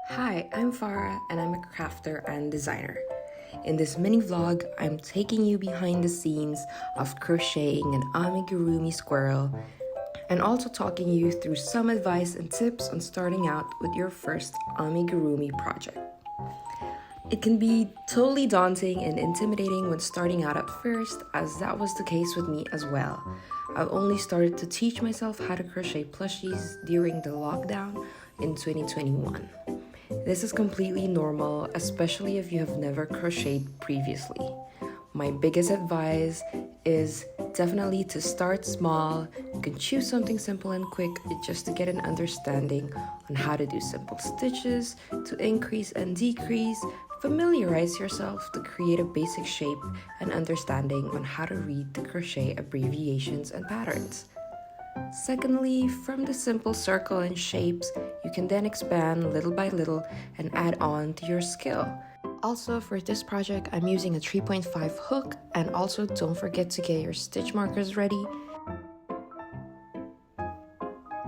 Hi, I'm Farah and I'm a crafter and designer. In this mini vlog, I'm taking you behind the scenes of crocheting an amigurumi squirrel and also talking you through some advice and tips on starting out with your first amigurumi project. It can be totally daunting and intimidating when starting out at first, as that was the case with me as well. I've only started to teach myself how to crochet plushies during the lockdown in 2021. This is completely normal, especially if you have never crocheted previously. My biggest advice is definitely to start small. You can choose something simple and quick just to get an understanding on how to do simple stitches, to increase and decrease. Familiarize yourself to create a basic shape and understanding on how to read the crochet abbreviations and patterns. Secondly, from the simple circle and shapes, you can then expand little by little and add on to your skill. Also, for this project, I'm using a 3.5 hook, and also don't forget to get your stitch markers ready.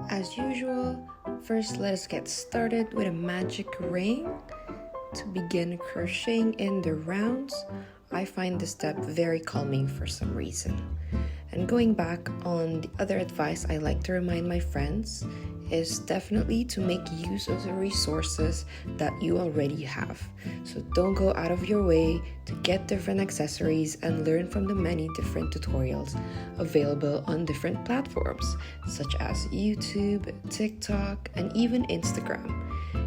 As usual, first let us get started with a magic ring. To begin crocheting in the rounds, I find this step very calming for some reason. And going back on the other advice I like to remind my friends is definitely to make use of the resources that you already have. So don't go out of your way to get different accessories and learn from the many different tutorials available on different platforms such as YouTube, TikTok, and even Instagram.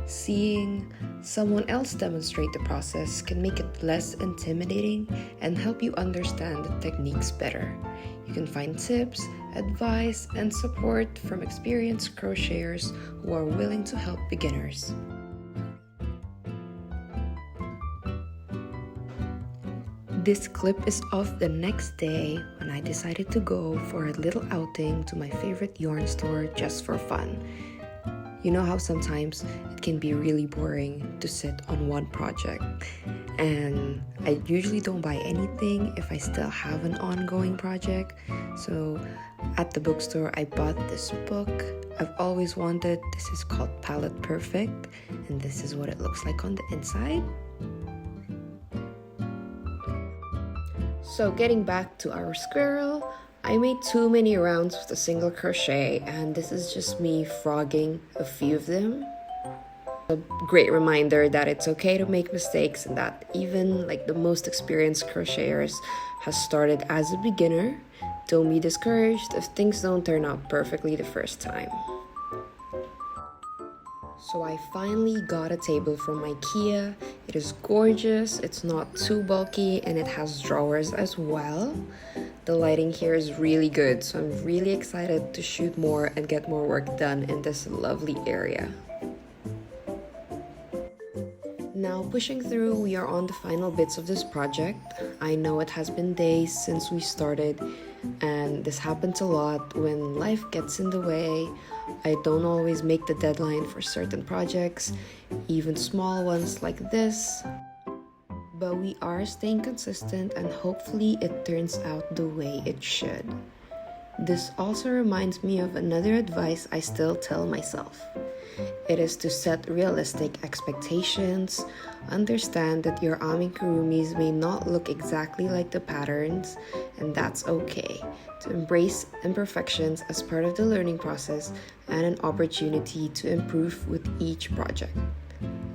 Seeing someone else demonstrate the process can make it less intimidating and help you understand the techniques better. You can find tips, advice, and support from experienced crocheters who are willing to help beginners. This clip is of the next day when I decided to go for a little outing to my favorite yarn store just for fun. You know how sometimes it can be really boring to sit on one project, and I usually don't buy anything if I still have an ongoing project. So at the bookstore, I bought this book I've always wanted. This is called Palette Perfect, and this is what it looks like on the inside. So getting back to our squirrel, I made too many rounds with a single crochet, and this is just me frogging a few of them. A great reminder that it's okay to make mistakes and that even like the most experienced crocheters has started as a beginner. Don't be discouraged if things don't turn out perfectly the first time. So I finally got a table from IKEA. It is gorgeous, it's not too bulky, and it has drawers as well. The lighting here is really good, so I'm really excited to shoot more and get more work done in this lovely area. Now pushing through, we are on the final bits of this project. I know it has been days since we started, and this happens a lot when life gets in the way. I don't always make the deadline for certain projects, even small ones like this. But we are staying consistent, and hopefully it turns out the way it should. This also reminds me of another advice I still tell myself. It is to set realistic expectations, understand that your amigurumis may not look exactly like the patterns, and that's okay. To embrace imperfections as part of the learning process and an opportunity to improve with each project.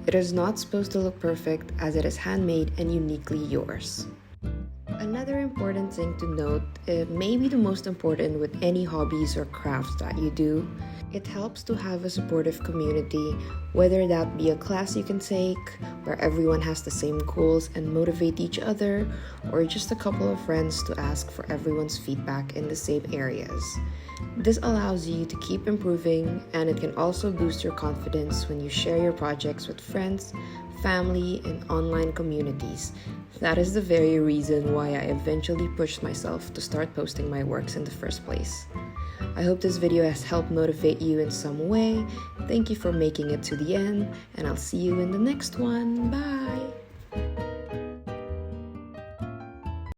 It is not supposed to look perfect, as it is handmade and uniquely yours. Another important thing to note, it may be the most important with any hobbies or crafts that you do. It helps to have a supportive community, whether that be a class you can take where everyone has the same goals and motivate each other, or just a couple of friends to ask for everyone's feedback in the same areas. This allows you to keep improving, and it can also boost your confidence when you share your projects with friends, family, and online communities. That is the very reason why I eventually pushed myself to start posting my works in the first place. I hope this video has helped motivate you in some way. Thank you for making it to the end, and I'll see you in the next one. Bye!